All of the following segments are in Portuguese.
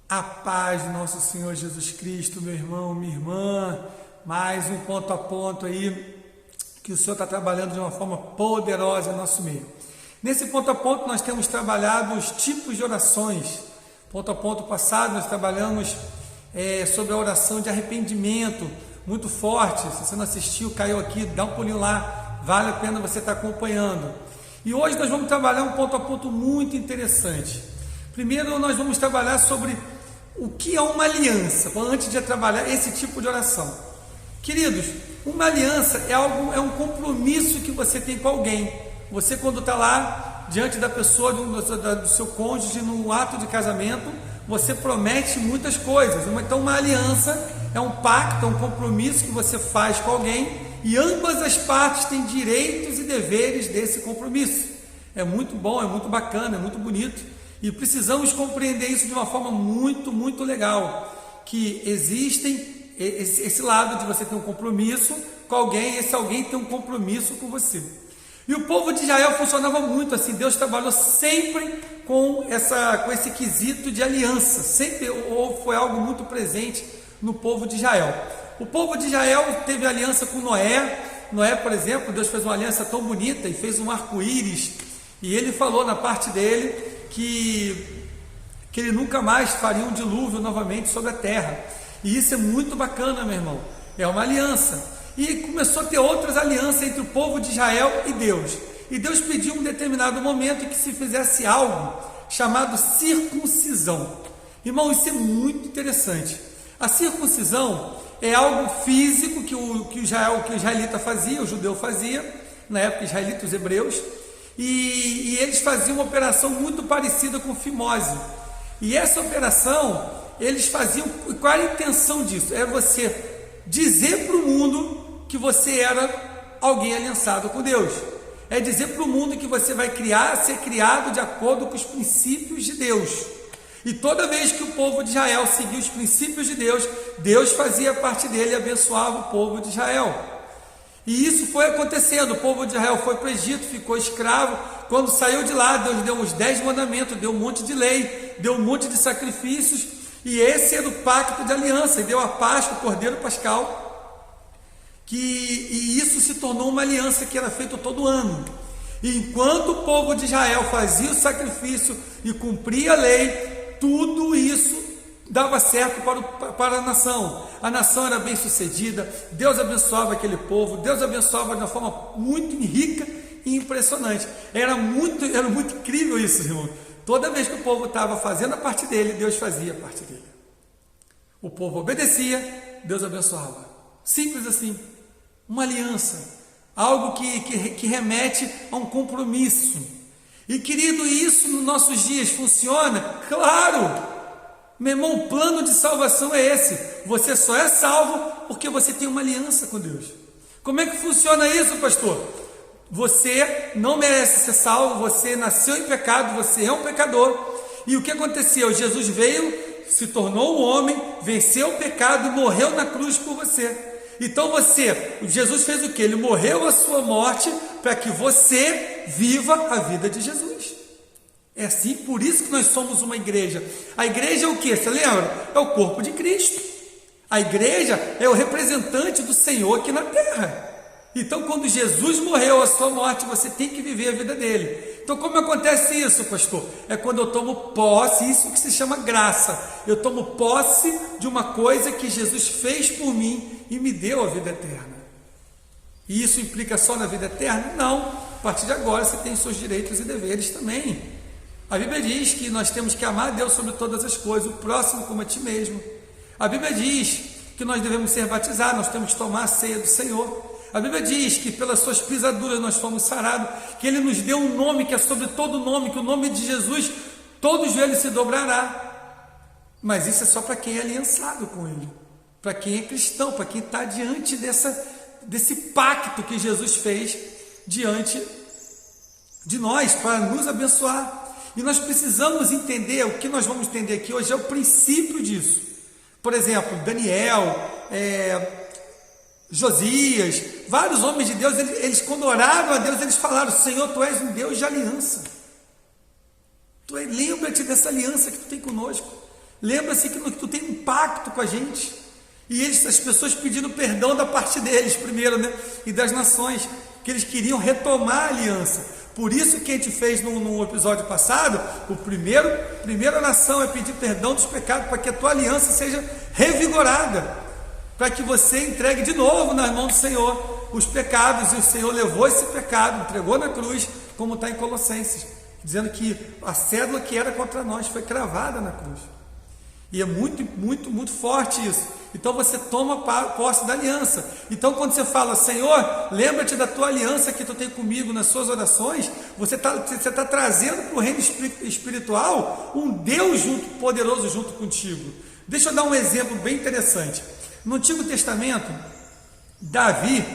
A paz do nosso Senhor Jesus Cristo, meu irmão, minha irmã, mais um ponto a ponto aí, que o Senhor está trabalhando de uma forma poderosa em nosso meio. Nesse ponto a ponto nós temos trabalhado os tipos de orações. Ponto a ponto passado nós trabalhamos sobre a oração de arrependimento, muito forte. Se você não assistiu, caiu aqui, dá um pulinho lá, vale a pena você estar acompanhando. E hoje nós vamos trabalhar um ponto a ponto muito interessante. Primeiro nós vamos trabalhar sobre o que é uma aliança, antes de trabalhar esse tipo de oração. Queridos, uma aliança é um compromisso que você tem com alguém. Você, quando está lá diante da pessoa, do seu cônjuge, no ato de casamento, você promete muitas coisas. Então uma aliança é um pacto, é um compromisso que você faz com alguém, e ambas as partes têm direitos e deveres desse compromisso. É muito bom, é muito bacana, é muito bonito. E precisamos compreender isso de uma forma muito, muito legal, que existem esse lado de você ter um compromisso com alguém, esse alguém tem um compromisso com você. E o povo de Israel funcionava muito assim. Deus trabalhou sempre com esse quesito de aliança, sempre foi algo muito presente no povo de Israel. O povo de Israel teve aliança com Noé. Noé, por exemplo, Deus fez uma aliança tão bonita e fez um arco-íris, e ele falou na parte dele que ele nunca mais faria um dilúvio novamente sobre a terra. E isso é muito bacana, meu irmão. É uma aliança. E começou a ter outras alianças entre o povo de Israel e Deus. E Deus pediu em um determinado momento que se fizesse algo chamado circuncisão. Irmão, isso é muito interessante. A circuncisão é algo físico que o israelita fazia, o judeu fazia, na época israelita, os hebreus. E eles faziam uma operação muito parecida com fimose. E essa operação, eles faziam, qual era a intenção disso? É você dizer para o mundo que você era alguém aliançado com Deus. É dizer para o mundo que você vai ser criado de acordo com os princípios de Deus. E toda vez que o povo de Israel seguia os princípios de Deus, Deus fazia parte dele e abençoava o povo de Israel. E isso foi acontecendo. O povo de Israel foi para o Egito, ficou escravo. Quando saiu de lá, Deus deu os 10 mandamentos, deu um monte de lei, deu um monte de sacrifícios, e esse era o pacto de aliança, e deu a Páscoa, o Cordeiro Pascal, e isso se tornou uma aliança que era feita todo ano. E enquanto o povo de Israel fazia o sacrifício e cumpria a lei, tudo isso dava certo para a nação. A nação era bem sucedida, Deus abençoava aquele povo, Deus abençoava de uma forma muito rica e impressionante. Era muito incrível isso, irmão. Toda vez que o povo estava fazendo a parte dele, Deus fazia a parte dele. O povo obedecia, Deus abençoava. Simples assim. Uma aliança, algo que remete a um compromisso. E querido, isso nos nossos dias funciona? Claro! Meu irmão, o plano de salvação é esse. Você só é salvo porque você tem uma aliança com Deus. Como é que funciona isso, pastor? Você não merece ser salvo, você nasceu em pecado, você é um pecador. E o que aconteceu? Jesus veio, se tornou um homem, venceu o pecado e morreu na cruz por você. Então Jesus fez o quê? Ele morreu a sua morte para que você viva a vida de Jesus. É assim, por isso que nós somos uma igreja. A igreja é o que? Você lembra? É o corpo de Cristo. A igreja é o representante do Senhor aqui na terra. Então, quando Jesus morreu a sua morte, você tem que viver a vida dele. Então, como acontece isso, pastor? É quando eu tomo posse, isso que se chama graça. Eu tomo posse de uma coisa que Jesus fez por mim e me deu a vida eterna. E isso implica só na vida eterna? Não. A partir de agora, você tem seus direitos e deveres também. A Bíblia diz que nós temos que amar a Deus sobre todas as coisas, o próximo como a ti mesmo. A Bíblia diz que nós devemos ser batizados, nós temos que tomar a ceia do Senhor. A Bíblia diz que pelas suas pisaduras nós fomos sarados, que Ele nos deu um nome que é sobre todo nome, que o nome de Jesus, todo joelho se dobrará. Mas isso é só para quem é aliançado com Ele, para quem é cristão, para quem está diante desse pacto que Jesus fez diante de nós, para nos abençoar. E nós precisamos entender, o que nós vamos entender aqui hoje é o princípio disso. Por exemplo, Daniel, Josias, vários homens de Deus, eles quando oraram a Deus, eles falaram: Senhor, Tu és um Deus de aliança. Lembra-te dessa aliança que Tu tem conosco. Lembra-se que tu tem um pacto com a gente. E as pessoas pedindo perdão da parte deles primeiro, né? E das nações, que eles queriam retomar a aliança. Por isso que a gente fez no episódio passado, primeira oração é pedir perdão dos pecados, para que a tua aliança seja revigorada, para que você entregue de novo nas mãos do Senhor os pecados, e o Senhor levou esse pecado, entregou na cruz, como está em Colossenses, dizendo que a cédula que era contra nós foi cravada na cruz. E é muito, muito, muito forte isso. Então você toma posse da aliança. Então quando você fala, Senhor, lembra-te da tua aliança que tu tem comigo nas suas orações, você está trazendo para o reino espiritual um Deus poderoso junto contigo. Deixa eu dar um exemplo bem interessante. No Antigo Testamento, Davi,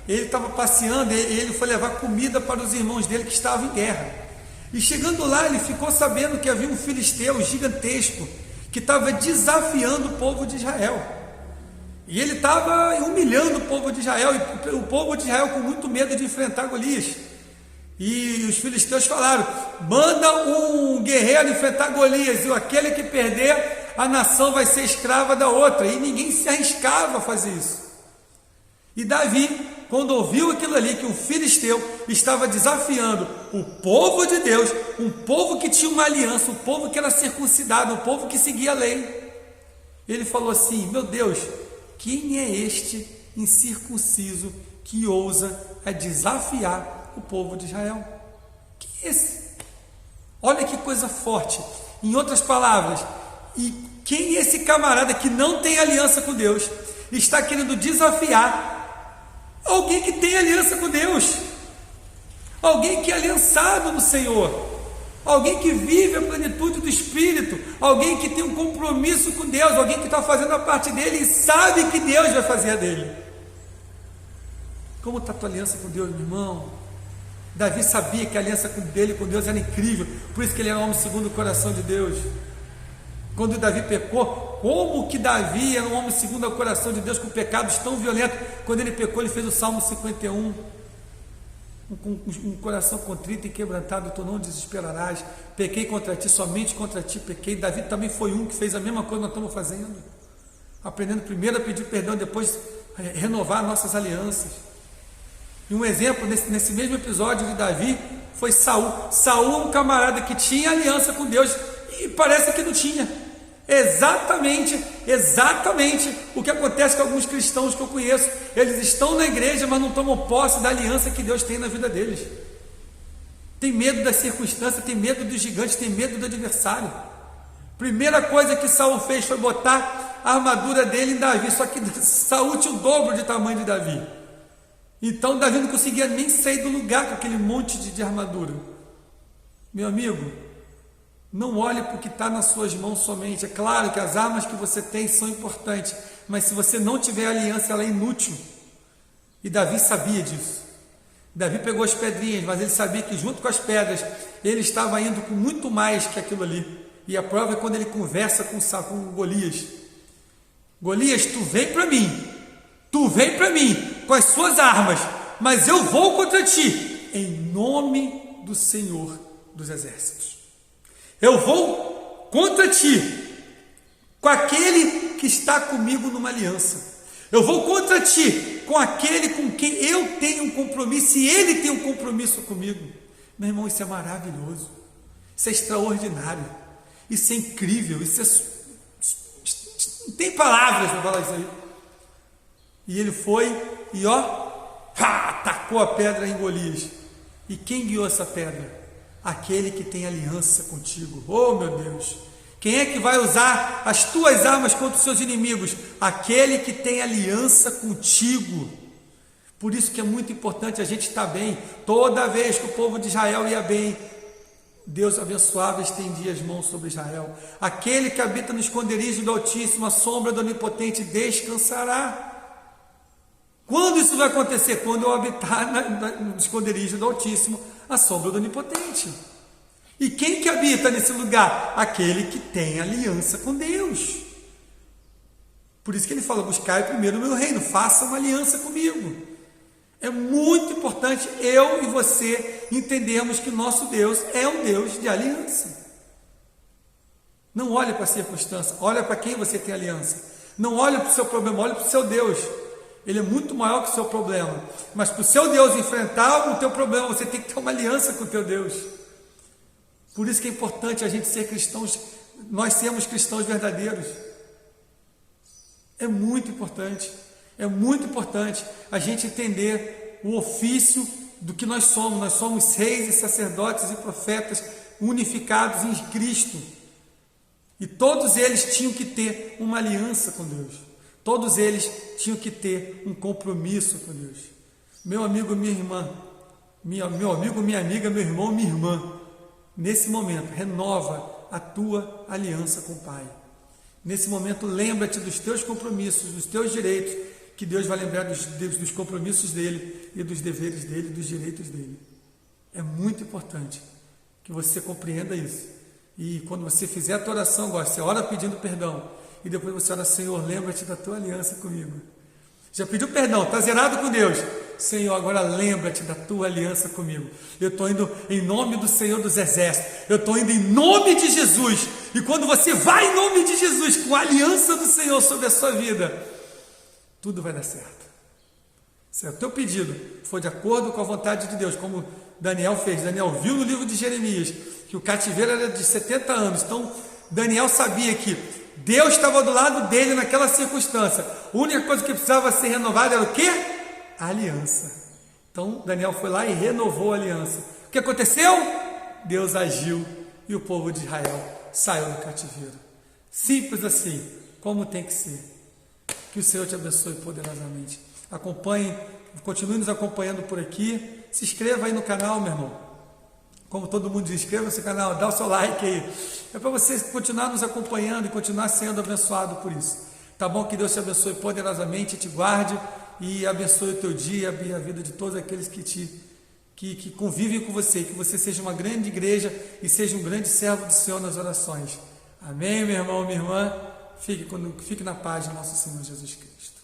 ele estava passeando, ele foi levar comida para os irmãos dele que estavam em guerra. E chegando lá, ele ficou sabendo que havia um filisteu gigantesco que estava desafiando o povo de Israel. E ele estava humilhando o povo de Israel, e o povo de Israel com muito medo de enfrentar Golias. E os filisteus falaram, manda um guerreiro enfrentar Golias, e aquele que perder, a nação vai ser escrava da outra. E ninguém se arriscava a fazer isso. E Davi, quando ouviu aquilo ali, que o filisteu estava desafiando o povo de Deus, um povo que tinha uma aliança, um povo que era circuncidado, um povo que seguia a lei, ele falou assim, meu Deus, quem é este incircunciso que ousa a desafiar o povo de Israel? Quem é esse? Olha que coisa forte. Em outras palavras, e quem é esse camarada que não tem aliança com Deus, está querendo desafiar alguém que tem aliança com Deus, alguém que é aliançado no Senhor, alguém que vive a plenitude do Espírito, alguém que tem um compromisso com Deus, alguém que está fazendo a parte dele e sabe que Deus vai fazer a dele. Como está a tua aliança com Deus, meu irmão? Davi sabia que a aliança dele com Deus era incrível, por isso que ele era um homem segundo o coração de Deus. Quando Davi pecou, como que Davi era um homem segundo o coração de Deus, com pecados tão violentos? Quando ele pecou, ele fez o Salmo 51, com um coração contrito e quebrantado, tu não desesperarás, pequei contra ti, somente contra ti pequei. Davi também foi um que fez a mesma coisa que nós estamos fazendo, aprendendo primeiro a pedir perdão, depois renovar nossas alianças. E um exemplo, nesse mesmo episódio de Davi, foi Saul. Saul é um camarada que tinha aliança com Deus, e parece que não tinha. Exatamente o que acontece com alguns cristãos que eu conheço. Eles estão na igreja, mas não tomam posse da aliança que Deus tem na vida deles. Tem medo das circunstâncias, tem medo dos gigantes, tem medo do adversário. Primeira coisa que Saul fez foi botar a armadura dele em Davi, só que Saul tinha o dobro de tamanho de Davi. Então Davi não conseguia nem sair do lugar com aquele monte de armadura. Meu amigo, não olhe para o que está nas suas mãos somente. É claro que as armas que você tem são importantes, mas se você não tiver aliança, ela é inútil. E Davi sabia disso. Davi pegou as pedrinhas, mas ele sabia que junto com as pedras, ele estava indo com muito mais que aquilo ali. E a prova é quando ele conversa com Golias. Golias, tu vem para mim com as suas armas, mas eu vou contra ti, em nome do Senhor dos Exércitos. Eu vou contra ti, com aquele que está comigo numa aliança. Eu vou contra ti, com aquele com quem eu tenho um compromisso, e ele tem um compromisso comigo. Meu irmão, isso é maravilhoso, isso é extraordinário, isso é incrível, isso não tem palavras para falar isso aí. E ele foi e tacou a pedra em Golias. E quem guiou essa pedra? Aquele que tem aliança contigo. Oh, meu Deus! Quem é que vai usar as tuas armas contra os seus inimigos? Aquele que tem aliança contigo. Por isso que é muito importante a gente estar bem. Toda vez que o povo de Israel ia bem, Deus abençoava e estendia as mãos sobre Israel. Aquele que habita no esconderijo do Altíssimo, a sombra do Onipotente descansará. Quando isso vai acontecer? Quando eu habitar no esconderijo do Altíssimo, a sombra do Onipotente. E quem que habita nesse lugar? Aquele que tem aliança com Deus. Por isso que ele fala, buscai primeiro o meu reino, faça uma aliança comigo. É muito importante eu e você entendermos que nosso Deus é um Deus de aliança. Não olhe para a circunstância, olha para quem você tem aliança. Não olhe para o seu problema, olhe para o seu Deus. Ele é muito maior que o seu problema. Mas para o seu Deus enfrentar o teu problema, você tem que ter uma aliança com o teu Deus. Por isso que é importante a gente ser cristãos, nós sermos cristãos verdadeiros. É muito importante a gente entender o ofício do que nós somos. Nós somos reis e sacerdotes e profetas unificados em Cristo. E todos eles tinham que ter uma aliança com Deus. Todos eles tinham que ter um compromisso com Deus. Meu amigo, minha irmã, meu amigo, minha amiga, meu irmão, minha irmã, nesse momento, renova a tua aliança com o Pai. Nesse momento, lembra-te dos teus compromissos, dos teus direitos, que Deus vai lembrar dos compromissos dele e dos deveres dele, dos direitos dele. É muito importante que você compreenda isso. E quando você fizer a tua oração, você ora pedindo perdão, e depois você ora: Senhor, lembra-te da tua aliança comigo. Já pediu perdão, está zerado com Deus. Senhor, agora lembra-te da tua aliança comigo. Eu estou indo em nome do Senhor dos Exércitos. Eu estou indo em nome de Jesus. E quando você vai em nome de Jesus, com a aliança do Senhor sobre a sua vida, tudo vai dar certo. Se o teu pedido for de acordo com a vontade de Deus, como Daniel fez. Daniel viu no livro de Jeremias que o cativeiro era de 70 anos. Então, Daniel sabia que Deus estava do lado dele naquela circunstância. A única coisa que precisava ser renovada era o quê? A aliança. Então, Daniel foi lá e renovou a aliança. O que aconteceu? Deus agiu e o povo de Israel saiu do cativeiro. Simples assim, como tem que ser. Que o Senhor te abençoe poderosamente. Acompanhe, continue nos acompanhando por aqui. Se inscreva aí no canal, meu irmão. Como todo mundo diz, inscreva-se no canal, dá o seu like aí. É para você continuar nos acompanhando e continuar sendo abençoado por isso. Tá bom? Que Deus te abençoe poderosamente, te guarde e abençoe o teu dia e a vida de todos aqueles que convivem com você. Que você seja uma grande igreja e seja um grande servo do Senhor nas orações. Amém, meu irmão, minha irmã? Fique na paz de nosso Senhor Jesus Cristo.